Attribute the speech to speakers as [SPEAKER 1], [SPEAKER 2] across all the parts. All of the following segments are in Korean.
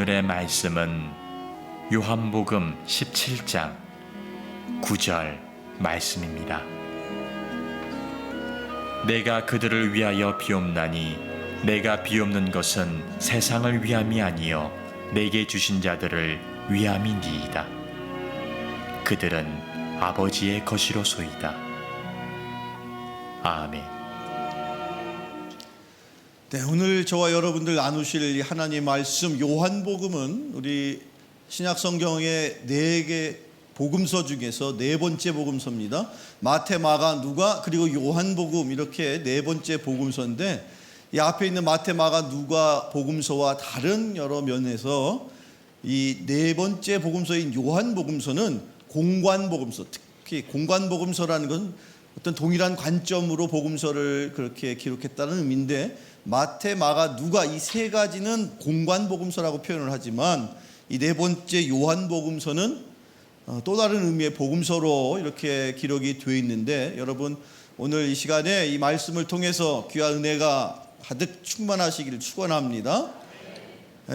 [SPEAKER 1] 오늘의 말씀은 요한복음 17장 9절 말씀입니다. 내가 그들을 위하여 비옵나니 내가 비옵는 것은 세상을 위함이 아니요 내게 주신 자들을 위함이니이다. 그들은 아버지의 것이로소이다. 아멘.
[SPEAKER 2] 네, 오늘 저와 여러분들 나누실 이 하나님 말씀 요한복음은 우리 신약 성경의 4개 복음서 중에서 4번째 복음서입니다. 마태, 마가, 누가 그리고 요한복음 이렇게 4번째 복음서인데 이 앞에 있는 마태, 마가, 누가 복음서와 다른 여러 면에서 이 4번째 복음서인 요한복음서는 공관복음서, 특히 공관복음서라는 건 어떤 동일한 관점으로 복음서를 그렇게 기록했다는 의미인데 마태, 마가, 누가 이 3가지는 공관복음서라고 표현을 하지만 이 4번째 요한복음서는 또 다른 의미의 복음서로 이렇게 기록이 되어 있는데 여러분 오늘 이 시간에 이 말씀을 통해서 귀한 은혜가 가득 충만하시기를 축원합니다.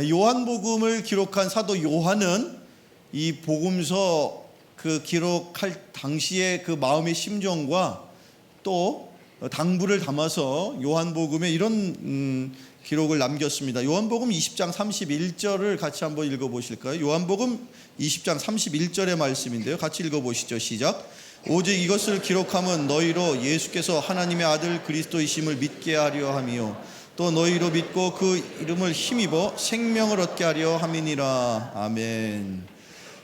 [SPEAKER 2] 요한복음을 기록한 사도 요한은 이 복음서 그 기록할 당시의 그 마음의 심정과 또 당부를 담아서 요한복음에 이런 기록을 남겼습니다. 요한복음 20장 31절을 같이 한번 읽어보실까요? 요한복음 20장 31절의 말씀인데요. 같이 읽어보시죠. 시작. 오직 이것을 기록함은 너희로 예수께서 하나님의 아들 그리스도이심을 믿게 하려 함이요 또 너희로 믿고 그 이름을 힘입어 생명을 얻게 하려 함이니라. 아멘.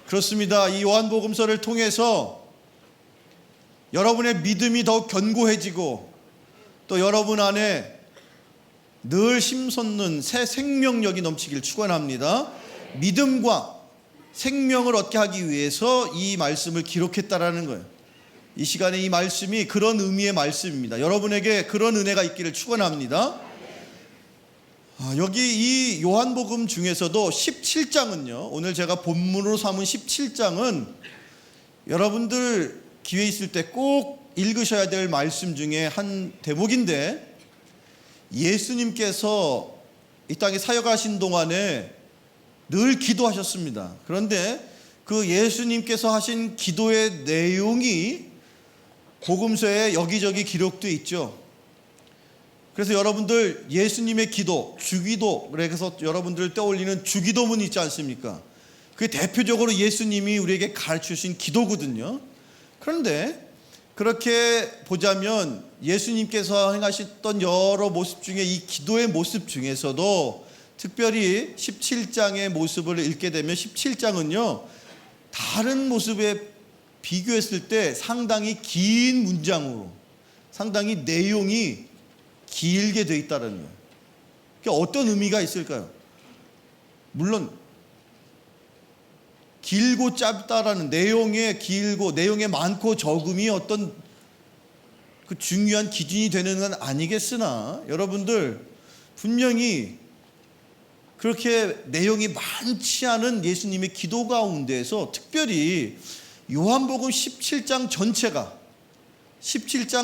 [SPEAKER 2] 그렇습니다. 이 요한복음서를 통해서 여러분의 믿음이 더욱 견고해지고 또 여러분 안에 늘 힘솟는 새 생명력이 넘치길 축원합니다. 믿음과 생명을 얻게 하기 위해서 이 말씀을 기록했다라는 거예요. 이 시간에 이 말씀이 그런 의미의 말씀입니다. 여러분에게 그런 은혜가 있기를 축원합니다. 여기 이 요한복음 중에서도 17장은요. 오늘 제가 본문으로 삼은 17장은 여러분들 기회 있을 때 꼭 읽으셔야 될 말씀 중에 한 대목인데 예수님께서 이 땅에 사역하신 동안에 늘 기도하셨습니다. 그런데 그 예수님께서 하신 기도의 내용이 복음서에 여기저기 기록되어 있죠. 그래서 여러분들 예수님의 기도, 주기도, 그래서 여러분들 떠올리는 주기도문 있지 않습니까? 그게 대표적으로 예수님이 우리에게 가르치신 기도거든요. 그런데 그렇게 보자면 예수님께서 행하셨던 여러 모습 중에 이 기도의 모습 중에서도 특별히 17장의 모습을 읽게 되면 17장은요 다른 모습에 비교했을 때 상당히 긴 문장으로 상당히 내용이 길게 되어 있다는 거예요. 그러니까 어떤 의미가 있을까요? 물론 길고 짧다라는 내용에 길고 내용에 많고 적음이 어떤 그 중요한 기준이 되는 건 아니겠으나 여러분들 분명히 그렇게 내용이 많지 않은 예수님의 기도 가운데에서 특별히 요한복음 17장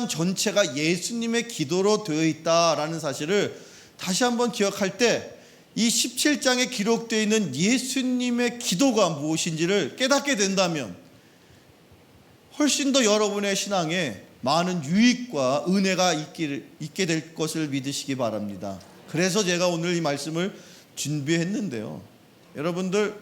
[SPEAKER 2] 전체가 예수님의 기도로 되어 있다라는 사실을 다시 한번 기억할 때 이 17장에 기록되어 있는 예수님의 기도가 무엇인지를 깨닫게 된다면 훨씬 더 여러분의 신앙에 많은 유익과 은혜가 있게 될 것을 믿으시기 바랍니다. 그래서 제가 오늘 이 말씀을 준비했는데요. 여러분들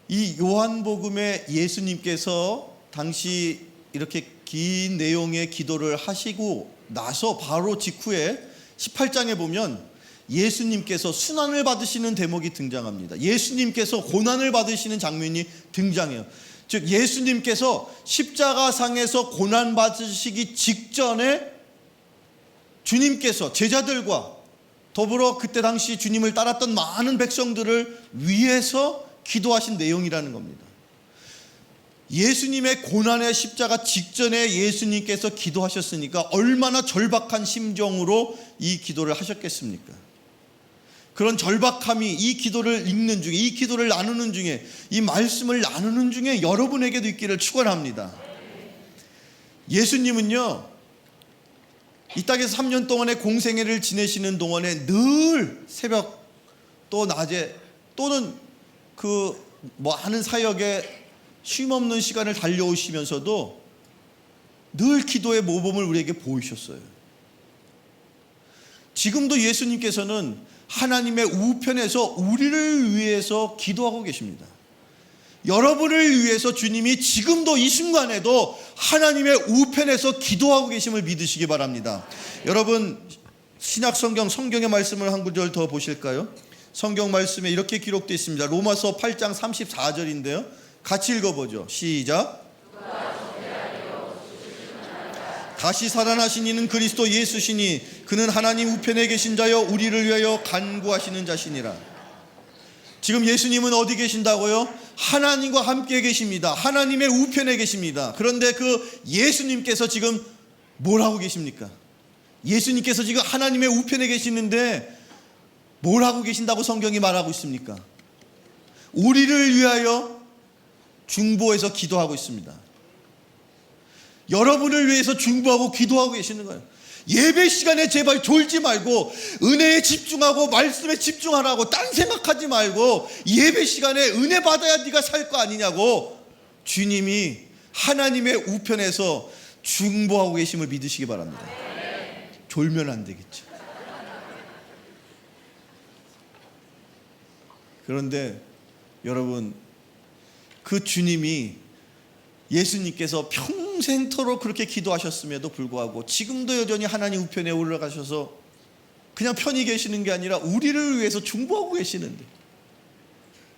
[SPEAKER 2] 이 요한복음에 예수님께서 당시 이렇게 긴 내용의 기도를 하시고 나서 바로 직후에 18장에 보면 예수님께서 순환을 받으시는 대목이 등장합니다. 예수님께서 고난을 받으시는 장면이 등장해요. 즉 예수님께서 십자가상에서 고난 받으시기 직전에 주님께서 제자들과 더불어 그때 당시 주님을 따랐던 많은 백성들을 위해서 기도하신 내용이라는 겁니다. 예수님의 고난의 십자가 직전에 예수님께서 기도하셨으니까 얼마나 절박한 심정으로 이 기도를 하셨겠습니까? 그런 절박함이 이 기도를 읽는 중에, 이 기도를 나누는 중에, 이 말씀을 나누는 중에 여러분에게도 있기를 축원합니다. 예수님은요 이 땅에서 3년 동안의 공생애를 지내시는 동안에 늘 새벽 또 낮에 또는 하는 사역에 쉼없는 시간을 달려오시면서도 늘 기도의 모범을 우리에게 보이셨어요. 지금도 예수님께서는 하나님의 우편에서 우리를 위해서 기도하고 계십니다. 여러분을 위해서 주님이 지금도 이 순간에도 하나님의 우편에서 기도하고 계심을 믿으시기 바랍니다. 여러분, 신약 성경의 말씀을 한 구절 더 보실까요? 성경 말씀에 이렇게 기록되어 있습니다. 로마서 8장 34절인데요. 같이 읽어보죠. 시작. 다시 살아나신 이는 그리스도 예수시니 그는 하나님 우편에 계신 자여 우리를 위하여 간구하시는 자시니라. 지금 예수님은 어디 계신다고요? 하나님과 함께 계십니다. 하나님의 우편에 계십니다. 그런데 그 예수님께서 지금 뭘 하고 계십니까? 예수님께서 지금 하나님의 우편에 계시는데 뭘 하고 계신다고 성경이 말하고 있습니까? 우리를 위하여 중보해서 기도하고 있습니다. 여러분을 위해서 중보하고 기도하고 계시는 거예요. 예배 시간에 제발 졸지 말고 은혜에 집중하고 말씀에 집중하라고 딴 생각하지 말고 예배 시간에 은혜 받아야 네가 살 거 아니냐고 주님이 하나님의 우편에서 중보하고 계심을 믿으시기 바랍니다. 졸면 안 되겠죠. 그런데 여러분, 그 주님이 예수님께서 평생토록 그렇게 기도하셨음에도 불구하고 지금도 여전히 하나님 우편에 올라가셔서 그냥 편히 계시는 게 아니라 우리를 위해서 중보하고 계시는데,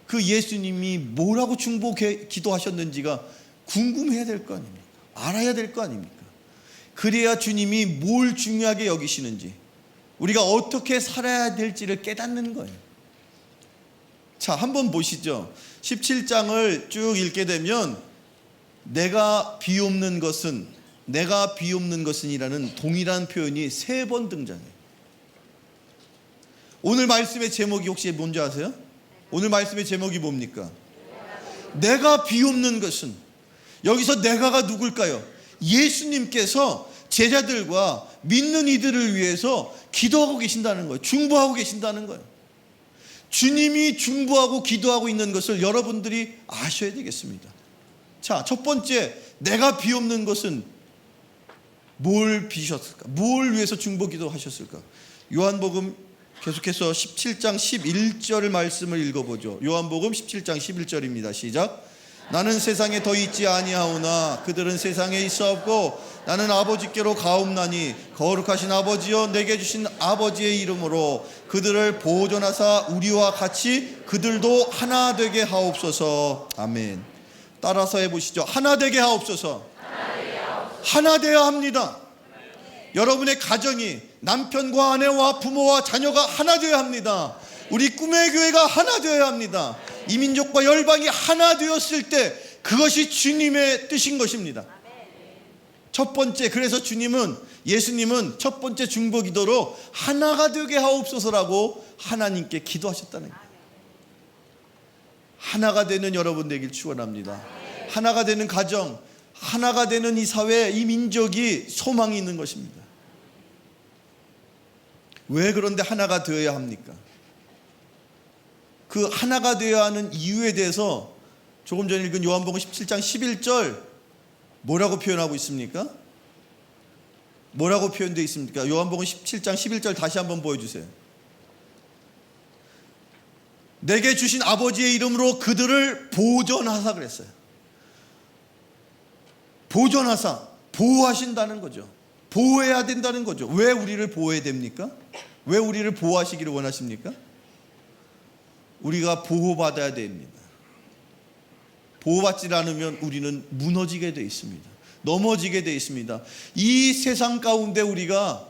[SPEAKER 2] 그 예수님이 뭐라고 기도하셨는지가 궁금해야 될 거 아닙니까? 알아야 될 거 아닙니까? 그래야 주님이 뭘 중요하게 여기시는지, 우리가 어떻게 살아야 될지를 깨닫는 거예요. 자, 한번 보시죠. 17장을 쭉 읽게 되면 내가 비옵는 것은 이라는 동일한 표현이 3번 등장해요. 오늘 말씀의 제목이 혹시 뭔지 아세요? 오늘 말씀의 제목이 뭡니까? 내가 비옵는 것은. 여기서 내가가 누굴까요? 예수님께서 제자들과 믿는 이들을 위해서 기도하고 계신다는 거예요. 중보하고 계신다는 거예요. 주님이 중보하고 기도하고 있는 것을 여러분들이 아셔야 되겠습니다. 자, 첫 번째, 내가 비옵는 것은 뭘 비셨을까? 뭘 위해서 중보 기도하셨을까? 요한복음 계속해서 17장 11절 말씀을 읽어보죠. 요한복음 17장 11절입니다. 시작. 나는 세상에 더 있지 아니하오나 그들은 세상에 있어 없고 나는 아버지께로 가옵나니 거룩하신 아버지여 내게 주신 아버지의 이름으로 그들을 보존하사 우리와 같이 그들도 하나 되게 하옵소서. 아멘. 따라서 해보시죠. 하나 되게 하옵소서. 하나 되어야 합니다. 여러분의 가정이 남편과 아내와 부모와 자녀가 하나 되어야 합니다. 우리 꿈의 교회가 하나 되어야 합니다. 이민족과 열방이 하나 되었을 때 그것이 주님의 뜻인 것입니다. 첫 번째, 그래서 예수님은 첫 번째 중보 기도로 하나가 되게 하옵소서라고 하나님께 기도하셨다는 거예요. 하나가 되는 여러분 되길 축원합니다. 하나가 되는 가정, 하나가 되는 이 사회, 이 민족이 소망이 있는 것입니다. 왜 그런데 하나가 되어야 합니까? 그 하나가 되어야 하는 이유에 대해서 조금 전에 읽은 요한복음 17장 11절 뭐라고 표현하고 있습니까? 뭐라고 표현되어 있습니까? 요한복음 17장 11절 다시 한번 보여주세요. 내게 주신 아버지의 이름으로 그들을 보존하사 그랬어요. 보존하사, 보호하신다는 거죠. 보호해야 된다는 거죠. 왜 우리를 보호해야 됩니까? 왜 우리를 보호하시기를 원하십니까? 우리가 보호받아야 됩니다. 보호받지 않으면 우리는 무너지게 되어 있습니다. 넘어지게 되어 있습니다. 이 세상 가운데 우리가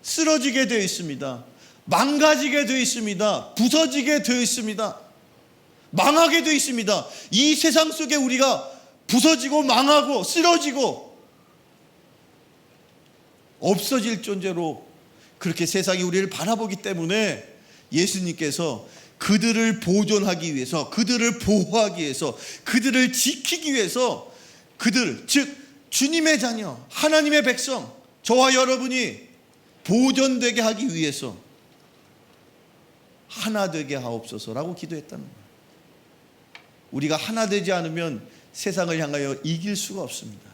[SPEAKER 2] 쓰러지게 되어 있습니다. 망가지게 되어 있습니다. 부서지게 되어 있습니다. 망하게 되어 있습니다. 이 세상 속에 우리가 부서지고 망하고 쓰러지고 없어질 존재로 그렇게 세상이 우리를 바라보기 때문에 예수님께서 그들을 보존하기 위해서, 그들을 보호하기 위해서, 그들을 지키기 위해서, 그들, 즉 주님의 자녀, 하나님의 백성, 저와 여러분이 보존되게 하기 위해서 하나 되게 하옵소서라고 기도했다는 거예요. 우리가 하나 되지 않으면 세상을 향하여 이길 수가 없습니다.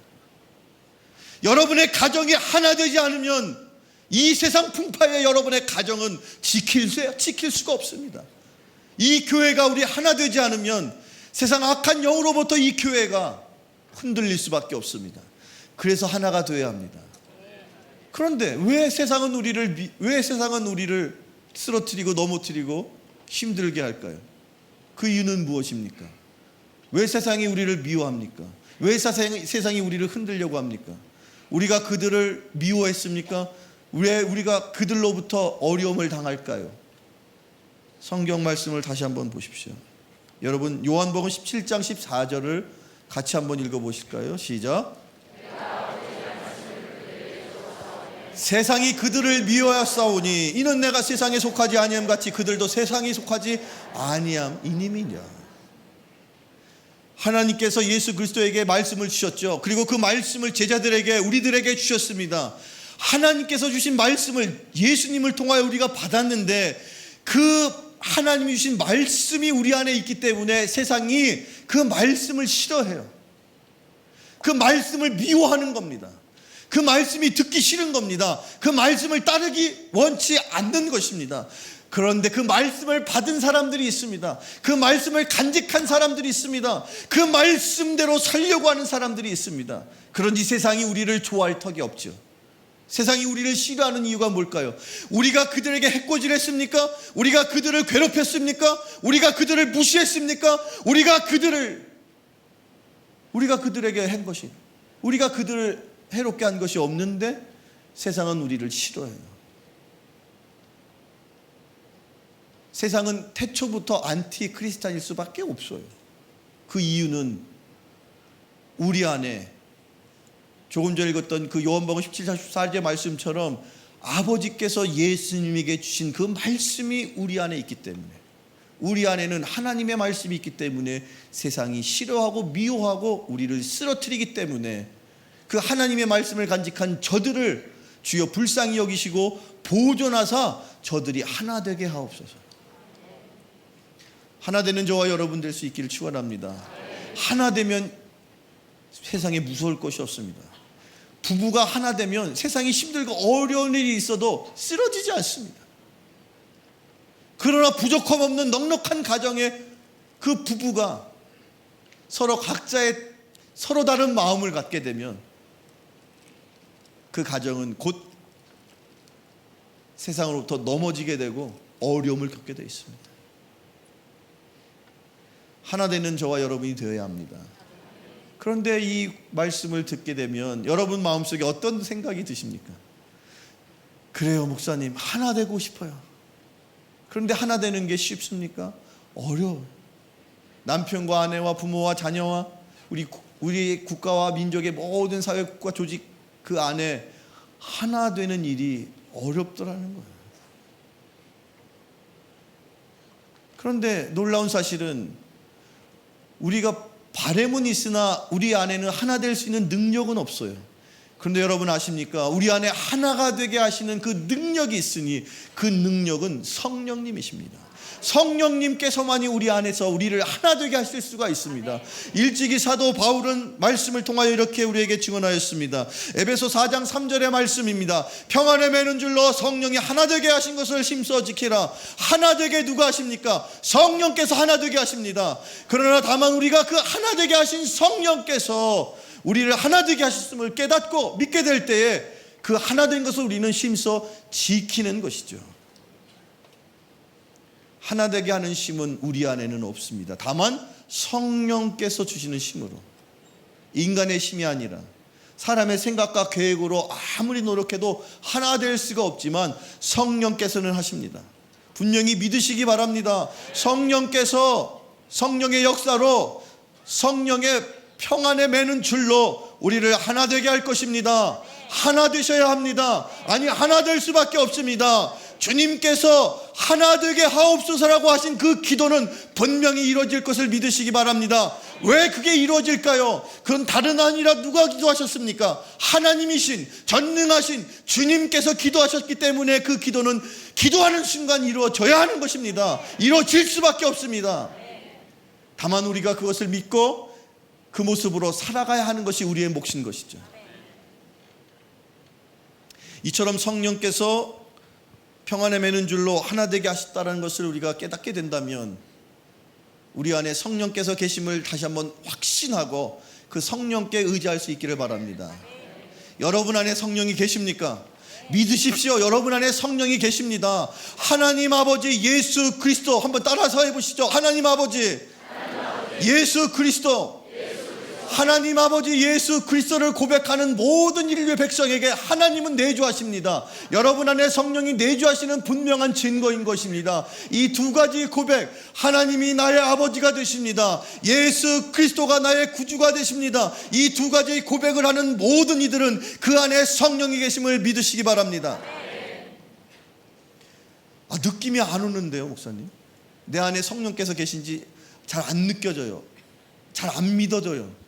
[SPEAKER 2] 여러분의 가정이 하나 되지 않으면 이 세상 풍파에 여러분의 가정은 지킬 수가 없습니다. 이 교회가 우리 하나 되지 않으면 세상 악한 영으로부터 이 교회가 흔들릴 수밖에 없습니다. 그래서 하나가 되어야 합니다. 그런데 왜 세상은 우리를 쓰러뜨리고 넘어뜨리고 힘들게 할까요? 그 이유는 무엇입니까? 왜 세상이 우리를 미워합니까? 왜 세상이 우리를 흔들려고 합니까? 우리가 그들을 미워했습니까? 왜 우리가 그들로부터 어려움을 당할까요? 성경 말씀을 다시 한번 보십시오. 여러분, 요한복음 17장 14절을 같이 한번 읽어보실까요? 시작. 세상이 그들을 미워하사오니 이는 내가 세상에 속하지 아니함 같이 그들도 세상에 속하지 아니함이니라. 하나님께서 예수 그리스도에게 말씀을 주셨죠. 그리고 그 말씀을 제자들에게, 우리들에게 주셨습니다. 하나님께서 주신 말씀을 예수님을 통하여 우리가 받았는데 그 하나님이 주신 말씀이 우리 안에 있기 때문에 세상이 그 말씀을 싫어해요. 그 말씀을 미워하는 겁니다. 그 말씀이 듣기 싫은 겁니다. 그 말씀을 따르기 원치 않는 것입니다. 그런데 그 말씀을 받은 사람들이 있습니다. 그 말씀을 간직한 사람들이 있습니다. 그 말씀대로 살려고 하는 사람들이 있습니다. 그런지 세상이 우리를 좋아할 턱이 없죠. 세상이 우리를 싫어하는 이유가 뭘까요? 우리가 그들에게 해코지했습니까? 우리가 그들을 괴롭혔습니까? 우리가 그들을 무시했습니까? 우리가 그들에게 한 것이, 우리가 그들을 해롭게 한 것이 없는데 세상은 우리를 싫어해요. 세상은 태초부터 안티 크리스찬일 수밖에 없어요. 그 이유는 우리 안에 조금 전에 읽었던 그 요한복음 17장 14절 말씀처럼 아버지께서 예수님에게 주신 그 말씀이 우리 안에 있기 때문에, 우리 안에는 하나님의 말씀이 있기 때문에 세상이 싫어하고 미워하고 우리를 쓰러뜨리기 때문에 그 하나님의 말씀을 간직한 저들을 주여 불쌍히 여기시고 보존하사 저들이 하나 되게 하옵소서. 하나 되는 저와 여러분 될 수 있기를 축원합니다. 하나 되면 세상에 무서울 것이 없습니다. 부부가 하나 되면 세상이 힘들고 어려운 일이 있어도 쓰러지지 않습니다. 그러나 부족함 없는 넉넉한 가정에 그 부부가 서로 각자의 서로 다른 마음을 갖게 되면 그 가정은 곧 세상으로부터 넘어지게 되고 어려움을 겪게 되어 있습니다. 하나 되는 저와 여러분이 되어야 합니다. 그런데 이 말씀을 듣게 되면 여러분 마음속에 어떤 생각이 드십니까? 그래요, 목사님, 하나 되고 싶어요. 그런데 하나 되는 게 쉽습니까? 어려워요. 남편과 아내와 부모와 자녀와 우리 국가와 민족의 모든 사회국가 조직 그 안에 하나 되는 일이 어렵더라는 거예요. 그런데 놀라운 사실은 우리가 바람은 있으나 우리 안에는 하나 될 수 있는 능력은 없어요. 그런데 여러분 아십니까? 우리 안에 하나가 되게 하시는 그 능력이 있으니 그 능력은 성령님이십니다. 성령님께서만이 우리 안에서 우리를 하나 되게 하실 수가 있습니다. 일찍이 사도 바울은 말씀을 통하여 이렇게 우리에게 증언하였습니다. 에베소 4장 3절의 말씀입니다. 평안에 매는 줄로 성령이 하나 되게 하신 것을 힘써 지키라. 하나 되게 누가 하십니까? 성령께서 하나 되게 하십니다. 그러나 다만 우리가 그 하나 되게 하신 성령께서 우리를 하나 되게 하셨음을 깨닫고 믿게 될 때에 그 하나 된 것을 우리는 힘써 지키는 것이죠. 하나 되게 하는 힘은 우리 안에는 없습니다. 다만 성령께서 주시는 힘으로, 인간의 힘이 아니라 사람의 생각과 계획으로 아무리 노력해도 하나 될 수가 없지만 성령께서는 하십니다. 분명히 믿으시기 바랍니다. 성령께서 성령의 역사로 성령의 평안에 매는 줄로 우리를 하나 되게 할 것입니다. 하나 되셔야 합니다. 아니, 하나 될 수밖에 없습니다. 주님께서 하나 되게 하옵소서라고 하신 그 기도는 분명히 이루어질 것을 믿으시기 바랍니다. 왜 그게 이루어질까요? 그건 다른 아니라 누가 기도하셨습니까? 하나님이신 전능하신 주님께서 기도하셨기 때문에 그 기도는 기도하는 순간 이루어져야 하는 것입니다. 이루어질 수밖에 없습니다. 다만 우리가 그것을 믿고 그 모습으로 살아가야 하는 것이 우리의 몫인 것이죠. 이처럼 성령께서 평안에 매는 줄로 하나 되게 하셨다는 것을 우리가 깨닫게 된다면 우리 안에 성령께서 계심을 다시 한번 확신하고 그 성령께 의지할 수 있기를 바랍니다. 여러분 안에 성령이 계십니까? 믿으십시오. 여러분 안에 성령이 계십니다. 하나님 아버지 예수 그리스도, 한번 따라서 해보시죠. 하나님 아버지 예수 그리스도, 하나님 아버지 예수 그리스도를 고백하는 모든 인류의 백성에게 하나님은 내주하십니다. 여러분 안에 성령이 내주하시는 분명한 증거인 것입니다. 이 두 가지 고백, 하나님이 나의 아버지가 되십니다. 예수 그리스도가 나의 구주가 되십니다. 이 두 가지 고백을 하는 모든 이들은 그 안에 성령이 계심을 믿으시기 바랍니다. 느낌이 안 오는데요, 목사님. 내 안에 성령께서 계신지 잘 안 느껴져요. 잘 안 믿어져요.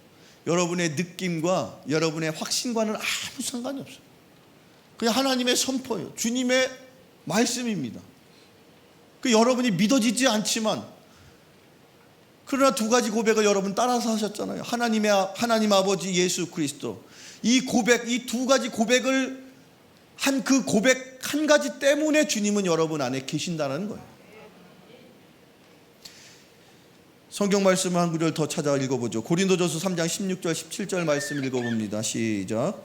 [SPEAKER 2] 여러분의 느낌과 여러분의 확신과는 아무 상관이 없어요. 그냥 하나님의 선포예요. 주님의 말씀입니다. 여러분이 믿어지지 않지만, 그러나 두 가지 고백을 여러분 따라서 하셨잖아요. 하나님 아버지 예수 그리스도. 이 고백, 이 두 가지 고백을 한 그 고백 한 가지 때문에 주님은 여러분 안에 계신다는 거예요. 성경 말씀을 한 구절 더 찾아 읽어보죠. 고린도전서 3장 16절 17절 말씀 읽어봅니다. 시작.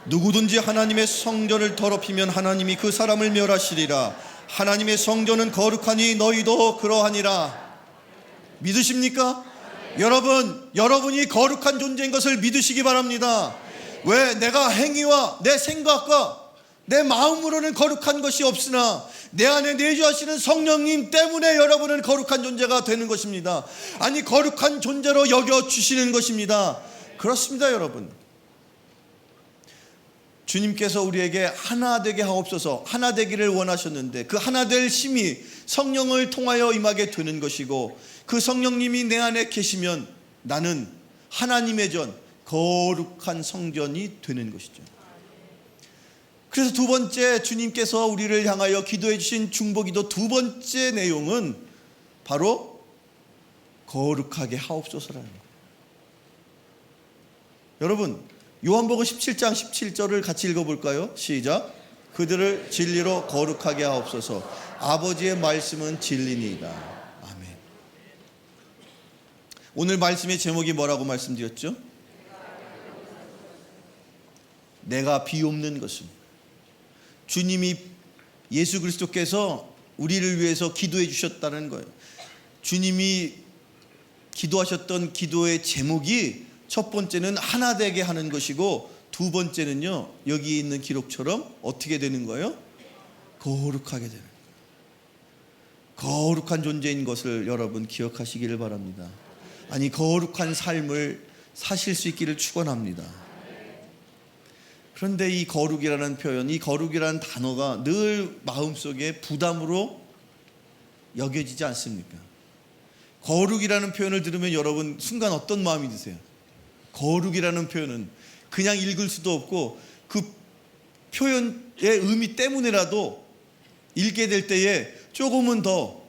[SPEAKER 2] 누구든지 하나님의 성전을 더럽히면 하나님이 그 사람을 멸하시리라. 하나님의 성전은 거룩하니 너희도 그러하니라. 믿으십니까? 여러분이 거룩한 존재인 것을 믿으시기 바랍니다. 왜? 내가 행위와 내 생각과 내 마음으로는 거룩한 것이 없으나 내 안에 내주하시는 성령님 때문에 여러분은 거룩한 존재가 되는 것입니다. 아니, 거룩한 존재로 여겨주시는 것입니다. 그렇습니다, 여러분. 주님께서 우리에게 하나 되게 하옵소서, 하나 되기를 원하셨는데 그 하나 될 힘이 성령을 통하여 임하게 되는 것이고, 그 성령님이 내 안에 계시면 나는 하나님의 전, 거룩한 성전이 되는 것이죠. 그래서 두 번째, 주님께서 우리를 향하여 기도해 주신 중보기도 두 번째 내용은 바로 거룩하게 하옵소서라는 거예요. 여러분, 요한복음 17장 17절을 같이 읽어볼까요? 시작. 그들을 진리로 거룩하게 하옵소서. 아버지의 말씀은 진리니이다. 아멘. 오늘 말씀의 제목이 뭐라고 말씀드렸죠? 내가 비옵는 것은, 주님이 예수 그리스도께서 우리를 위해서 기도해 주셨다는 거예요. 주님이 기도하셨던 기도의 제목이 첫 번째는 하나 되게 하는 것이고, 두 번째는요, 여기 있는 기록처럼 어떻게 되는 거예요? 거룩하게 되는 거예요. 거룩한 존재인 것을 여러분 기억하시기를 바랍니다. 아니, 거룩한 삶을 사실 수 있기를 축원합니다. 그런데 이 거룩이라는 표현, 이 거룩이라는 단어가 늘 마음속에 부담으로 여겨지지 않습니까? 거룩이라는 표현을 들으면 여러분 순간 어떤 마음이 드세요? 거룩이라는 표현은 그냥 읽을 수도 없고, 그 표현의 의미 때문에라도 읽게 될 때에 조금은 더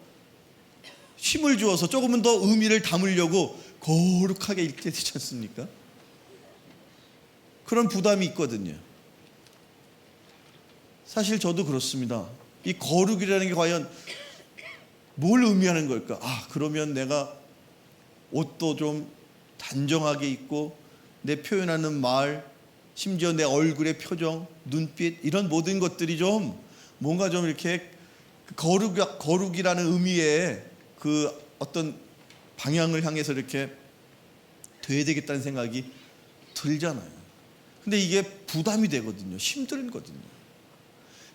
[SPEAKER 2] 힘을 주어서 조금은 더 의미를 담으려고 거룩하게 읽게 되지 않습니까? 그런 부담이 있거든요. 사실 저도 그렇습니다. 이 거룩이라는 게 과연 뭘 의미하는 걸까? 그러면 내가 옷도 좀 단정하게 입고, 내 표현하는 말, 심지어 내 얼굴의 표정, 눈빛, 이런 모든 것들이 좀 뭔가 좀 이렇게 거룩이라는 의미의 그 어떤 방향을 향해서 이렇게 돼야 되겠다는 생각이 들잖아요. 근데 이게 부담이 되거든요. 힘들거든요.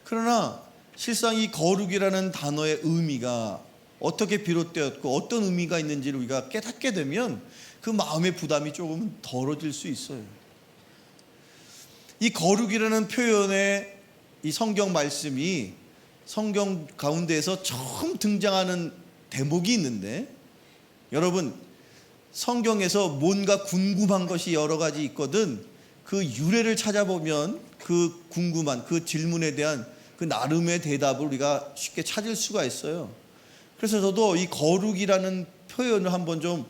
[SPEAKER 2] 그러나 실상 이 거룩이라는 단어의 의미가 어떻게 비롯되었고 어떤 의미가 있는지를 우리가 깨닫게 되면 그 마음의 부담이 조금 덜어질 수 있어요. 이 거룩이라는 표현의 이 성경 말씀이 성경 가운데에서 처음 등장하는 대목이 있는데, 여러분 성경에서 뭔가 궁금한 것이 여러 가지 있거든 그 유래를 찾아보면 그 궁금한 그 질문에 대한 그 나름의 대답을 우리가 쉽게 찾을 수가 있어요. 그래서 저도 이 거룩이라는 표현을 한번 좀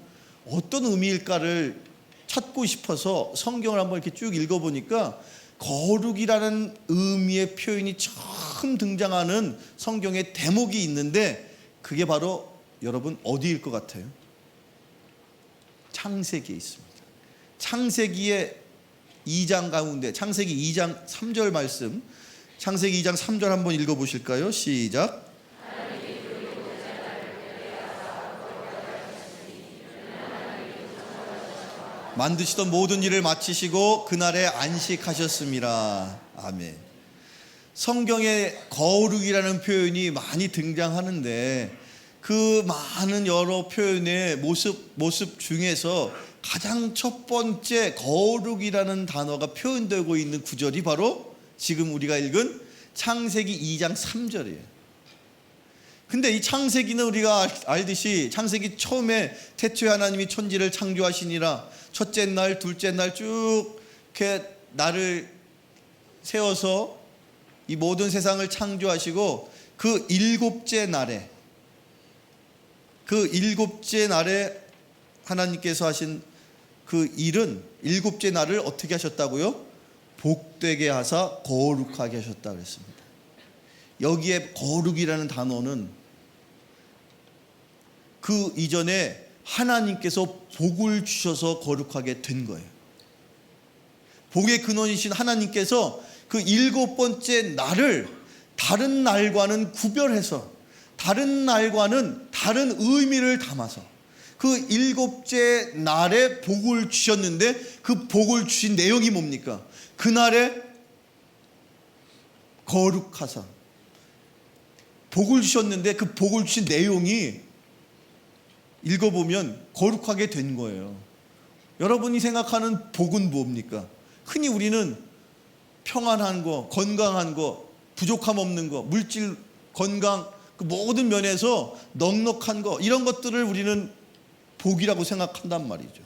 [SPEAKER 2] 어떤 의미일까를 찾고 싶어서 성경을 한번 이렇게 쭉 읽어보니까 거룩이라는 의미의 표현이 처음 등장하는 성경의 대목이 있는데, 그게 바로 여러분 어디일 것 같아요? 창세기에 있습니다. 창세기의 2장 가운데, 창세기 2장 3절 말씀, 창세기 2장 3절 한번 읽어보실까요? 시작. 만드시던 모든 일을 마치시고 그날에 안식하셨습니다. 아멘. 성경에 거룩이라는 표현이 많이 등장하는데 그 많은 여러 표현의 모습 중에서 가장 첫 번째 거룩이라는 단어가 표현되고 있는 구절이 바로 지금 우리가 읽은 창세기 2장 3절이에요. 근데 이 창세기는 우리가 알듯이 창세기 처음에 태초에 하나님이 천지를 창조하시니라 첫째 날, 둘째 날 쭉 이렇게 날을 세워서 이 모든 세상을 창조하시고 그 일곱째 날에 하나님께서 하신 그 일은 일곱째 날을 어떻게 하셨다고요? 복되게 하사 거룩하게 하셨다 그랬습니다. 여기에 거룩이라는 단어는 그 이전에 하나님께서 복을 주셔서 거룩하게 된 거예요. 복의 근원이신 하나님께서 그 일곱 번째 날을 다른 날과는 구별해서 다른 날과는 다른 의미를 담아서 그 일곱째 날에 복을 주셨는데 그 복을 주신 내용이 뭡니까? 그날에 거룩하사 복을 주셨는데 그 복을 주신 내용이 읽어보면 거룩하게 된 거예요. 여러분이 생각하는 복은 뭡니까? 흔히 우리는 평안한 거, 건강한 거, 부족함 없는 거, 물질, 건강, 그 모든 면에서 넉넉한 거, 이런 것들을 우리는 복이라고 생각한단 말이죠.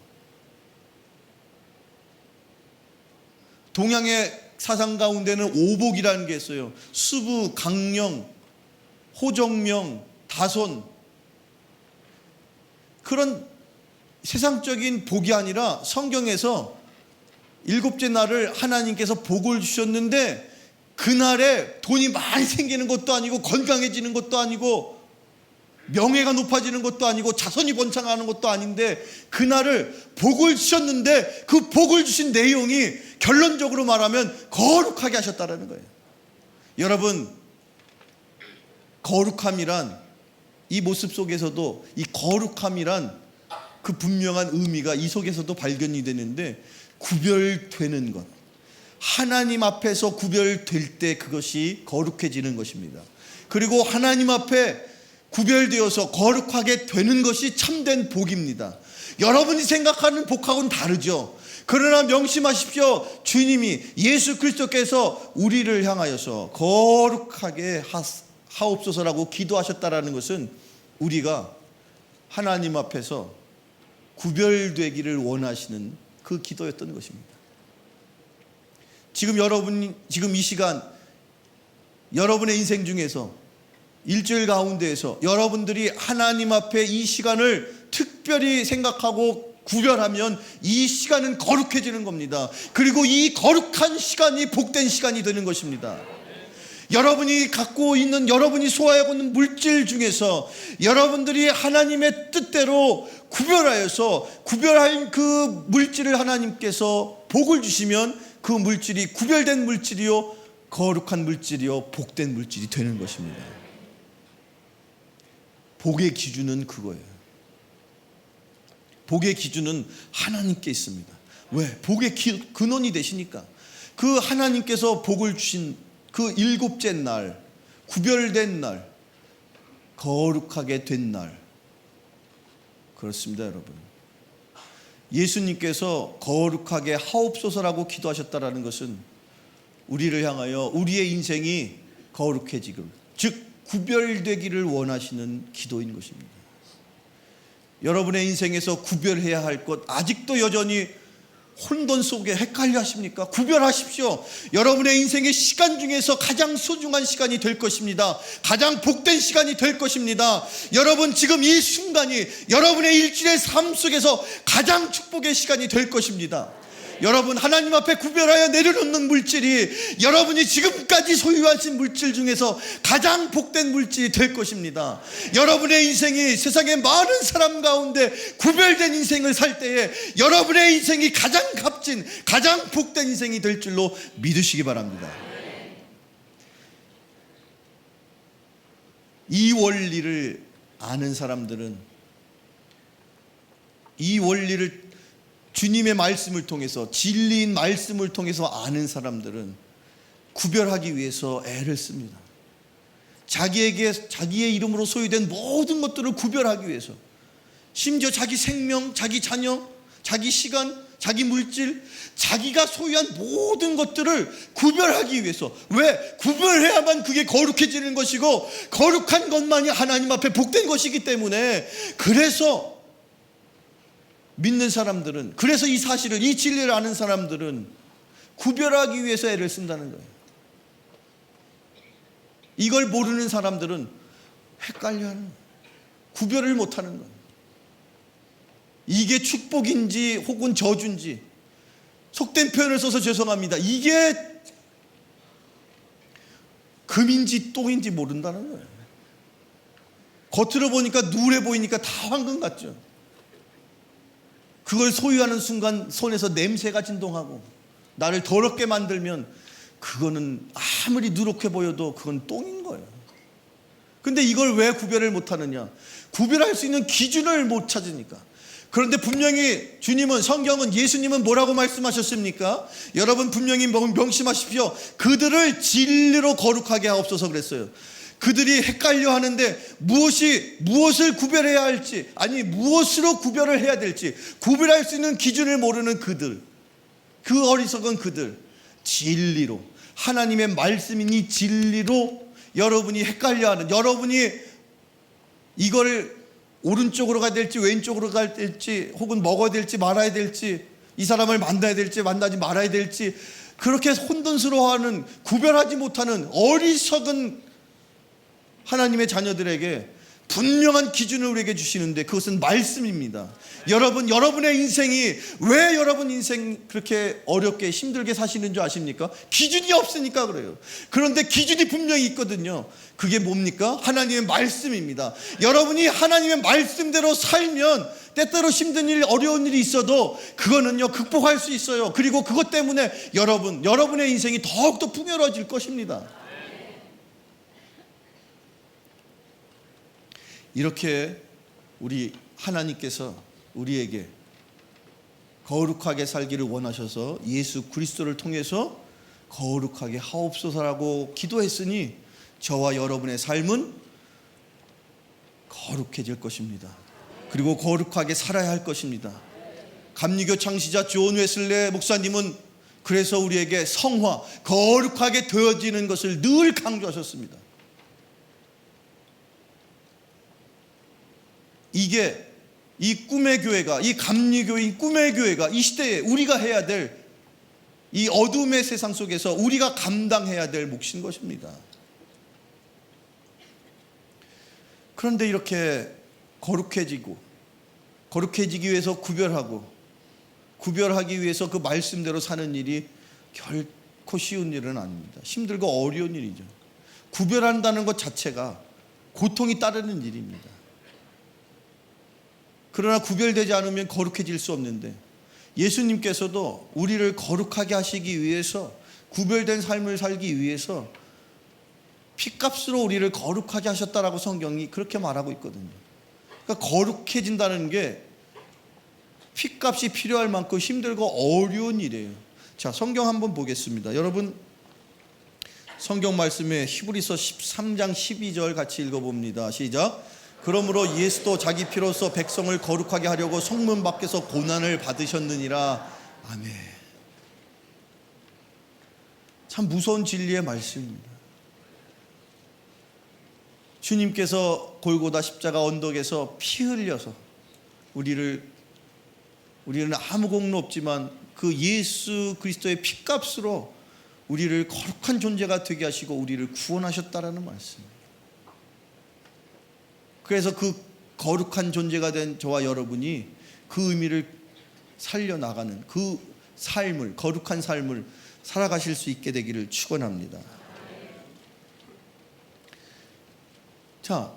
[SPEAKER 2] 동양의 사상 가운데는 오복이라는 게 있어요. 수부, 강령, 호정명, 다손, 그런 세상적인 복이 아니라 성경에서 일곱째 날을 하나님께서 복을 주셨는데 그날에 돈이 많이 생기는 것도 아니고 건강해지는 것도 아니고 명예가 높아지는 것도 아니고 자손이 번창하는 것도 아닌데 그날을 복을 주셨는데 그 복을 주신 내용이 결론적으로 말하면 거룩하게 하셨다라는 거예요. 여러분, 거룩함이란 이 모습 속에서도 이 거룩함이란 그 분명한 의미가 이 속에서도 발견이 되는데 구별되는 것, 하나님 앞에서 구별될 때 그것이 거룩해지는 것입니다. 그리고 하나님 앞에 구별되어서 거룩하게 되는 것이 참된 복입니다. 여러분이 생각하는 복하고는 다르죠. 그러나 명심하십시오. 주님이 예수 그리스도께서 우리를 향하여서 거룩하게 하옵소서라고 기도하셨다라는 것은 우리가 하나님 앞에서 구별되기를 원하시는 그 기도였던 것입니다. 지금 이 시간 여러분의 인생 중에서 일주일 가운데에서 여러분들이 하나님 앞에 이 시간을 특별히 생각하고 구별하면 이 시간은 거룩해지는 겁니다. 그리고 이 거룩한 시간이 복된 시간이 되는 것입니다. 여러분이 갖고 있는, 여러분이 소화하고 있는 물질 중에서 여러분들이 하나님의 뜻대로 구별할 그 물질을 하나님께서 복을 주시면 그 물질이 구별된 물질이요, 거룩한 물질이요, 복된 물질이 되는 것입니다. 복의 기준은 그거예요. 복의 기준은 하나님께 있습니다. 왜? 복의 근원이 되시니까. 그 하나님께서 복을 주신 그 일곱째 날, 구별된 날, 거룩하게 된 날. 그렇습니다, 여러분. 예수님께서 거룩하게 하옵소서라고 기도하셨다라는 것은 우리를 향하여 우리의 인생이 거룩해지길, 즉 구별되기를 원하시는 기도인 것입니다. 여러분의 인생에서 구별해야 할 것 아직도 여전히 혼돈 속에 헷갈려 하십니까? 구별하십시오. 여러분의 인생의 시간 중에서 가장 소중한 시간이 될 것입니다. 가장 복된 시간이 될 것입니다. 여러분 지금 이 순간이 여러분의 일주일의 삶 속에서 가장 축복의 시간이 될 것입니다. 여러분 하나님 앞에 구별하여 내려놓는 물질이 여러분이 지금까지 소유하신 물질 중에서 가장 복된 물질이 될 것입니다. 여러분의 인생이 세상의 많은 사람 가운데 구별된 인생을 살 때에 여러분의 인생이 가장 값진 가장 복된 인생이 될 줄로 믿으시기 바랍니다. 이 원리를 아는 사람들은 이 원리를 주님의 말씀을 통해서 진리인 말씀을 통해서 아는 사람들은 구별하기 위해서 애를 씁니다. 자기의 이름으로 소유된 모든 것들을 구별하기 위해서, 심지어 자기 생명, 자기 자녀, 자기 시간, 자기 물질, 자기가 소유한 모든 것들을 구별하기 위해서. 왜? 구별해야만 그게 거룩해지는 것이고 거룩한 것만이 하나님 앞에 복된 것이기 때문에, 그래서 믿는 사람들은, 그래서 이 사실을, 이 진리를 아는 사람들은 구별하기 위해서 애를 쓴다는 거예요. 이걸 모르는 사람들은 헷갈려하는 거예요. 구별을 못하는 거예요. 이게 축복인지 혹은 저주인지, 속된 표현을 써서 죄송합니다, 이게 금인지 똥인지 모른다는 거예요. 겉으로 보니까 누래 보이니까 다 황금 같죠. 그걸 소유하는 순간 손에서 냄새가 진동하고 나를 더럽게 만들면 그거는 아무리 누렇게 보여도 그건 똥인 거예요. 근데 이걸 왜 구별을 못하느냐? 구별할 수 있는 기준을 못 찾으니까. 그런데 분명히 주님은, 성경은, 예수님은 뭐라고 말씀하셨습니까? 여러분 분명히 명심하십시오. 그들을 진리로 거룩하게 하옵소서 그랬어요. 그들이 헷갈려 하는데 무엇을 구별해야 할지, 아니 무엇으로 구별을 해야 될지 구별할 수 있는 기준을 모르는 그들, 그 어리석은 그들, 진리로, 하나님의 말씀인 이 진리로 여러분이 헷갈려하는, 여러분이 이걸 오른쪽으로 가야 될지 왼쪽으로 가야 될지, 혹은 먹어야 될지 말아야 될지, 이 사람을 만나야 될지 만나지 말아야 될지, 그렇게 혼돈스러워하는, 구별하지 못하는 어리석은 하나님의 자녀들에게 분명한 기준을 우리에게 주시는데, 그것은 말씀입니다. 여러분의 인생이 왜 여러분 인생 그렇게 어렵게 힘들게 사시는 줄 아십니까? 기준이 없으니까 그래요. 그런데 기준이 분명히 있거든요. 그게 뭡니까? 하나님의 말씀입니다. 여러분이 하나님의 말씀대로 살면 때때로 힘든 일, 어려운 일이 있어도 그거는요 극복할 수 있어요. 그리고 그것 때문에 여러분의 인생이 더욱더 풍요로워질 것입니다. 이렇게 우리 하나님께서 우리에게 거룩하게 살기를 원하셔서 예수 그리스도를 통해서 거룩하게 하옵소서라고 기도했으니 저와 여러분의 삶은 거룩해질 것입니다. 그리고 거룩하게 살아야 할 것입니다. 감리교 창시자 존 웨슬레 목사님은 그래서 우리에게 성화, 거룩하게 되어지는 것을 늘 강조하셨습니다. 이게 이 꿈의 교회가, 이 감리교인 꿈의 교회가 이 시대에 우리가 해야 될, 이 어둠의 세상 속에서 우리가 감당해야 될 몫인 것입니다. 그런데 이렇게 거룩해지기 위해서 구별하기 위해서 그 말씀대로 사는 일이 결코 쉬운 일은 아닙니다. 힘들고 어려운 일이죠. 구별한다는 것 자체가 고통이 따르는 일입니다. 그러나 구별되지 않으면 거룩해질 수 없는데, 예수님께서도 우리를 거룩하게 하시기 위해서, 구별된 삶을 살기 위해서 피값으로 우리를 거룩하게 하셨다라고 성경이 그렇게 말하고 있거든요. 그러니까 거룩해진다는 게 피값이 필요할 만큼 힘들고 어려운 일이에요. 자, 성경 한번 보겠습니다. 여러분 성경 말씀에 히브리서 13장 12절 같이 읽어봅니다. 시작. 그러므로 예수도 자기 피로써 백성을 거룩하게 하려고 성문 밖에서 고난을 받으셨느니라. 아멘. 참 무서운 진리의 말씀입니다. 주님께서 골고다 십자가 언덕에서 피 흘려서 우리는 아무 공로 없지만 그 예수 그리스도의 피값으로 우리를 거룩한 존재가 되게 하시고 우리를 구원하셨다라는 말씀입니다. 그래서 그 거룩한 존재가 된 저와 여러분이 그 의미를 살려나가는 그 삶을, 거룩한 삶을 살아가실 수 있게 되기를 축원합니다. 자,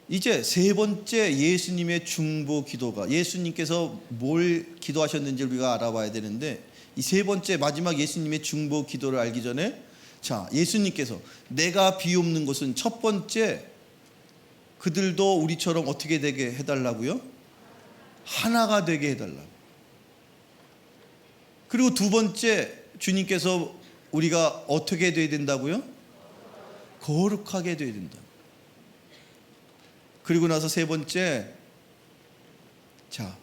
[SPEAKER 2] 이제 세 번째 예수님의 중보 기도가, 예수님께서 뭘 기도하셨는지 우리가 알아봐야 되는데, 이 세 번째 마지막 예수님의 중보 기도를 알기 전에, 자, 예수님께서 내가 비옵는 것은 첫 번째, 그들도 우리처럼 어떻게 되게 해달라고요? 하나가 되게 해달라고. 그리고 두 번째, 주님께서 우리가 어떻게 돼야 된다고요? 거룩하게 돼야 된다. 그리고 나서 세 번째, 자,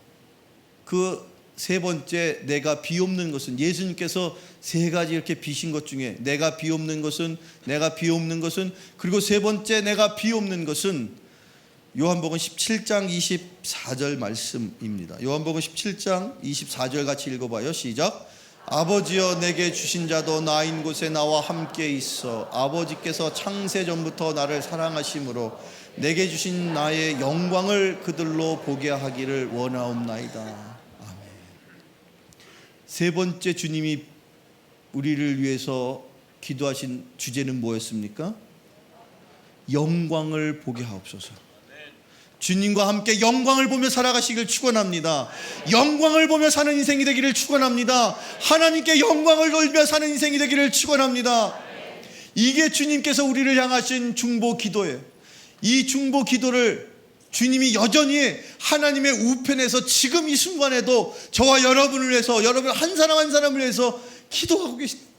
[SPEAKER 2] 그 세 번째 내가 비옵는 것은, 예수님께서 세 가지 이렇게 비신 것 중에 내가 비옵는 것은, 그리고 세 번째 내가 비옵는 것은 요한복음 17장 24절 말씀입니다. 요한복음 17장 24절 같이 읽어봐요. 시작. 아버지여 내게 주신 자도 나인 곳에 나와 함께 있어 아버지께서 창세 전부터 나를 사랑하심으로 내게 주신 나의 영광을 그들로 보게 하기를 원하옵나이다. 아멘. 세 번째 주님이 우리를 위해서 기도하신 주제는 뭐였습니까? 영광을 보게 하옵소서. 주님과 함께 영광을 보며 살아가시길 축원합니다. 영광을 보며 사는 인생이 되기를 축원합니다. 하나님께 영광을 돌며 사는 인생이 되기를 축원합니다. 이게 주님께서 우리를 향하신 중보 기도예요. 이 중보 기도를 주님이 여전히 하나님의 우편에서 지금 이 순간에도 저와 여러분을 위해서, 여러분 한 사람 한 사람을 위해서 기도하고 계십니다.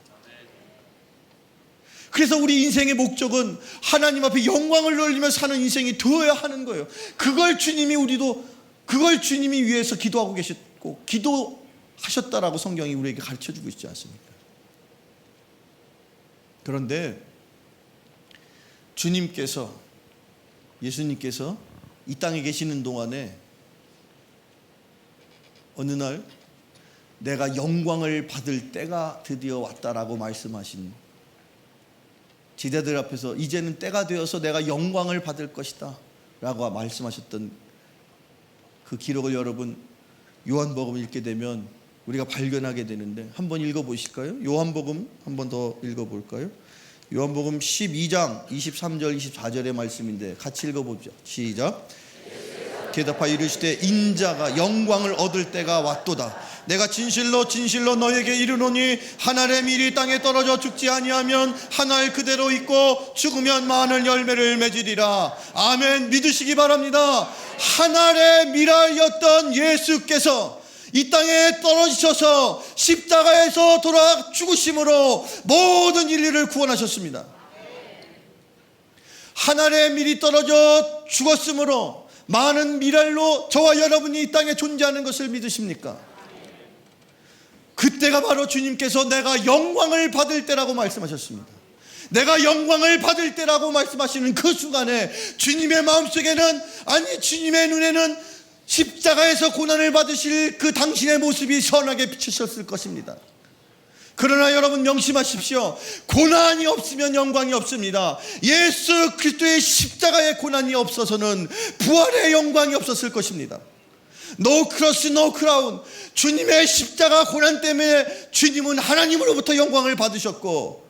[SPEAKER 2] 그래서 우리 인생의 목적은 하나님 앞에 영광을 돌리며 사는 인생이 되어야 하는 거예요. 그걸 주님이 위해서 기도하고 계셨고 기도하셨다라고 성경이 우리에게 가르쳐주고 있지 않습니까? 그런데 예수님께서 이 땅에 계시는 동안에 어느 날 내가 영광을 받을 때가 드디어 왔다라고 말씀하신 지대들 앞에서 이제는 때가 되어서 내가 영광을 받을 것이다 라고 말씀하셨던 그 기록을 여러분 요한복음 읽게 되면 우리가 발견하게 되는데, 한번 읽어보실까요? 요한복음 한번 더 읽어볼까요? 요한복음 12장 23절 24절의 말씀인데 같이 읽어보죠. 시작. 대답하여 이르시되 인자가 영광을 얻을 때가 왔도다. 내가 진실로 진실로 너에게 이르노니 한 알의 밀이 땅에 떨어져 죽지 아니하면 한 알 그대로 있고 죽으면 많은 열매를 맺으리라. 아멘. 믿으시기 바랍니다. 한 알의 밀알이었던 예수께서 이 땅에 떨어지셔서 십자가에서 돌아 죽으심으로 모든 인류를 구원하셨습니다. 한 알의 밀이 떨어져 죽었으므로 많은 밀알로 저와 여러분이 이 땅에 존재하는 것을 믿으십니까? 그때가 바로 주님께서 내가 영광을 받을 때라고 말씀하셨습니다. 내가 영광을 받을 때라고 말씀하시는 그 순간에 주님의 마음속에는, 아니 주님의 눈에는 십자가에서 고난을 받으실 그 당신의 모습이 선하게 비추셨을 것입니다. 그러나 여러분 명심하십시오. 고난이 없으면 영광이 없습니다. 예수 그리스도의 십자가의 고난이 없어서는 부활의 영광이 없었을 것입니다. No cross, no crown. 주님의 십자가 고난 때문에 주님은 하나님으로부터 영광을 받으셨고,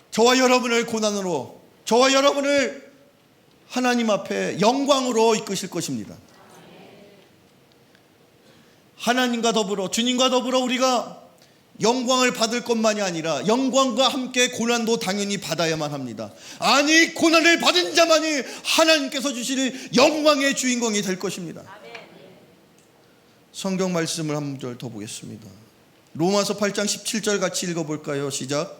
[SPEAKER 2] 저와 여러분을 고난으로, 저와 여러분을 하나님 앞에 영광으로 이끄실 것입니다. 하나님과 더불어, 주님과 더불어 우리가 영광을 받을 것만이 아니라 영광과 함께 고난도 당연히 받아야만 합니다. 아니, 고난을 받은 자만이 하나님께서 주실 영광의 주인공이 될 것입니다. 성경 말씀을 한 절 더 보겠습니다. 로마서 8장 17절 같이 읽어볼까요? 시작.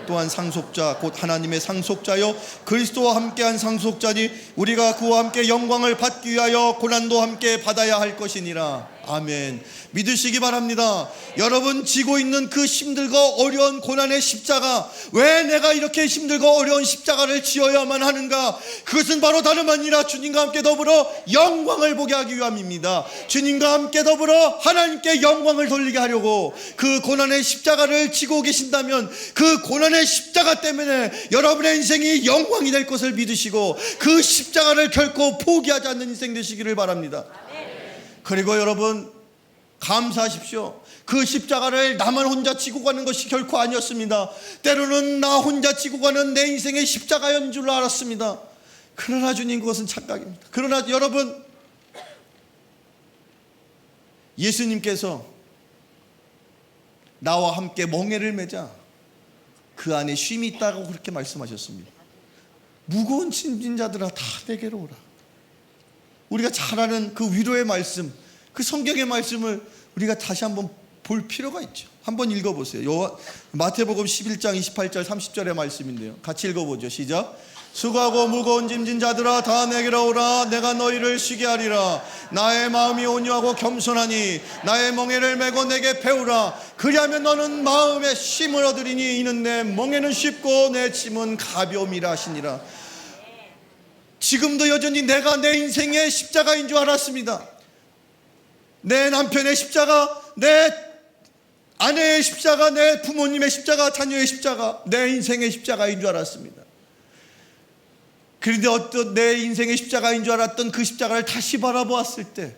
[SPEAKER 2] 또한 상속자 곧 하나님의 상속자요 그리스도와 함께한 상속자니 우리가 그와 함께 영광을 받기 위하여 고난도 함께 받아야 할 것이니라. 아멘. 믿으시기 바랍니다. 여러분 지고 있는 그 힘들고 어려운 고난의 십자가, 왜 내가 이렇게 힘들고 어려운 십자가를 지어야만 하는가? 그것은 바로 다름 아니라 주님과 함께 더불어 영광을 보게 하기 위함입니다. 주님과 함께 더불어 하나님께 영광을 돌리게 하려고 그 고난의 십자가를 지고 계신다면, 그 고난의 십자가 때문에 여러분의 인생이 영광이 될 것을 믿으시고 그 십자가를 결코 포기하지 않는 인생 되시기를 바랍니다. 그리고 여러분 감사하십시오. 그 십자가를 나만 혼자 지고 가는 것이 결코 아니었습니다. 때로는 나 혼자 지고 가는 내 인생의 십자가인 줄 알았습니다. 그러나 주님, 그것은 착각입니다. 그러나 여러분, 예수님께서 나와 함께 멍에를 매자 그 안에 쉼이 있다고 그렇게 말씀하셨습니다. 무거운 짐진 자들아 다 내게로 오라. 우리가 잘 아는 그 위로의 말씀, 그 성경의 말씀을 우리가 다시 한번 볼 필요가 있죠. 한번 읽어보세요. 마태복음 11장 28절 30절의 말씀인데요, 같이 읽어보죠. 시작. 수고하고 무거운 짐진 자들아 다 내게로 오라. 내가 너희를 쉬게 하리라. 나의 마음이 온유하고 겸손하니 나의 멍에를 메고 내게 배우라. 그리하면 너는 마음에 쉼을 얻으리니 이는 내 멍에는 쉽고 내 짐은 가벼움이라 하시니라. 지금도 여전히 내가 내 인생의 십자가인 줄 알았습니다. 내 남편의 십자가, 내 아내의 십자가, 내 부모님의 십자가, 자녀의 십자가, 내 인생의 십자가인 줄 알았습니다. 그런데 어떤 내 인생의 십자가인 줄 알았던 그 십자가를 다시 바라보았을 때,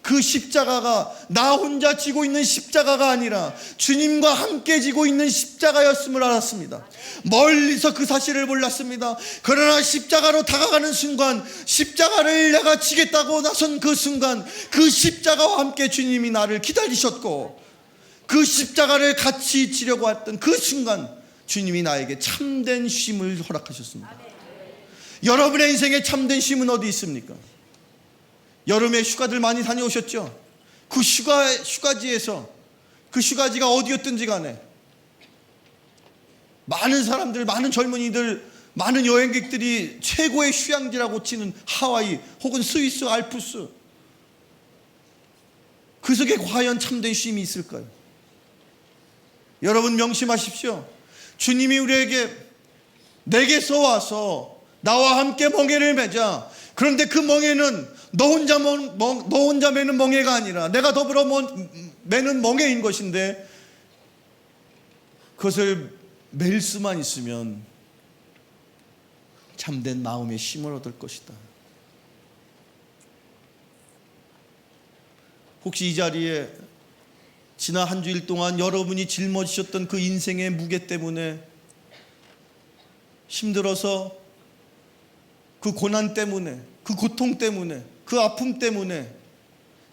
[SPEAKER 2] 그 십자가가 나 혼자 지고 있는 십자가가 아니라 주님과 함께 지고 있는 십자가였음을 알았습니다. 멀리서 그 사실을 몰랐습니다. 그러나 십자가로 다가가는 순간, 십자가를 내가 지겠다고 나선 그 순간, 그 십자가와 함께 주님이 나를 기다리셨고, 그 십자가를 같이 지려고 했던 그 순간 주님이 나에게 참된 쉼을 허락하셨습니다. 여러분의 인생에 참된 쉼은 어디 있습니까? 여름에 휴가들 많이 다녀오셨죠? 그 휴가지에서, 그 휴가지가 어디였든지 간에 많은 사람들, 많은 젊은이들, 많은 여행객들이 최고의 휴양지라고 치는 하와이 혹은 스위스 알프스, 그 속에 과연 참된 쉼이 있을까요? 여러분 명심하십시오. 주님이 우리에게 내게서 와서 나와 함께 멍에를 매자. 그런데 그 멍에는 너 혼자 매는 멍에가 아니라 내가 더불어 매는 멍에인 것인데, 그것을 맬 수만 있으면 참된 마음의 쉼을 얻을 것이다. 혹시 이 자리에 지난 한 주일 동안 여러분이 짊어지셨던 그 인생의 무게 때문에 힘들어서, 그 고난 때문에, 그 고통 때문에, 그 아픔 때문에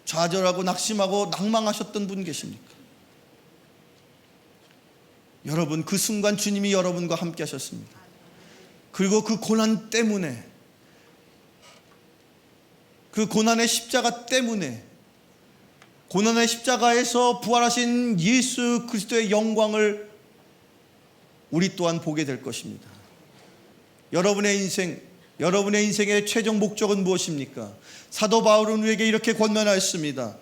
[SPEAKER 2] 좌절하고 낙심하고 낭망하셨던 분 계십니까? 여러분, 그 순간 주님이 여러분과 함께 하셨습니다. 그리고 그 고난 때문에, 그 고난의 십자가 때문에, 고난의 십자가에서 부활하신 예수 그리스도의 영광을 우리 또한 보게 될 것입니다. 여러분의 인생의 최종 목적은 무엇입니까? 사도 바울은 우리에게 이렇게 권면하였습니다.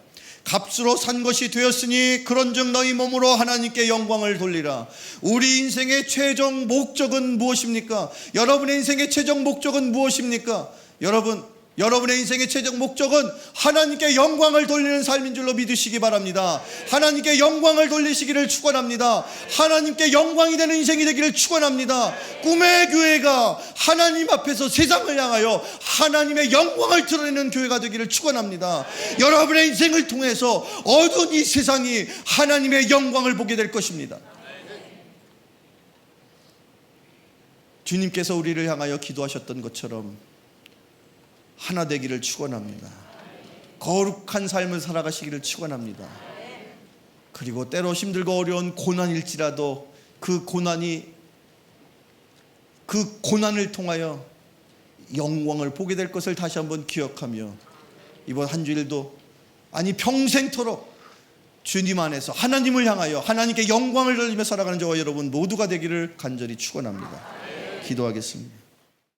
[SPEAKER 2] 값으로 산 것이 되었으니 그런즉 너희 몸으로 하나님께 영광을 돌리라. 우리 인생의 최종 목적은 무엇입니까? 여러분의 인생의 최종 목적은 무엇입니까? 여러분의 인생의 최종 목적은 하나님께 영광을 돌리는 삶인 줄로 믿으시기 바랍니다. 하나님께 영광을 돌리시기를 축원합니다. 하나님께 영광이 되는 인생이 되기를 축원합니다. 꿈의 교회가 하나님 앞에서 세상을 향하여 하나님의 영광을 드러내는 교회가 되기를 축원합니다. 여러분의 인생을 통해서 어두운 이 세상이 하나님의 영광을 보게 될 것입니다. 주님께서 우리를 향하여 기도하셨던 것처럼 하나 되기를 축원합니다. 거룩한 삶을 살아가시기를 축원합니다. 그리고 때로 힘들고 어려운 고난일지라도 그 고난을 통하여 영광을 보게 될 것을 다시 한번 기억하며, 이번 한 주일도, 아니 평생토록 주님 안에서 하나님을 향하여 하나님께 영광을 돌리며 살아가는 저와 여러분 모두가 되기를 간절히 축원합니다. 기도하겠습니다.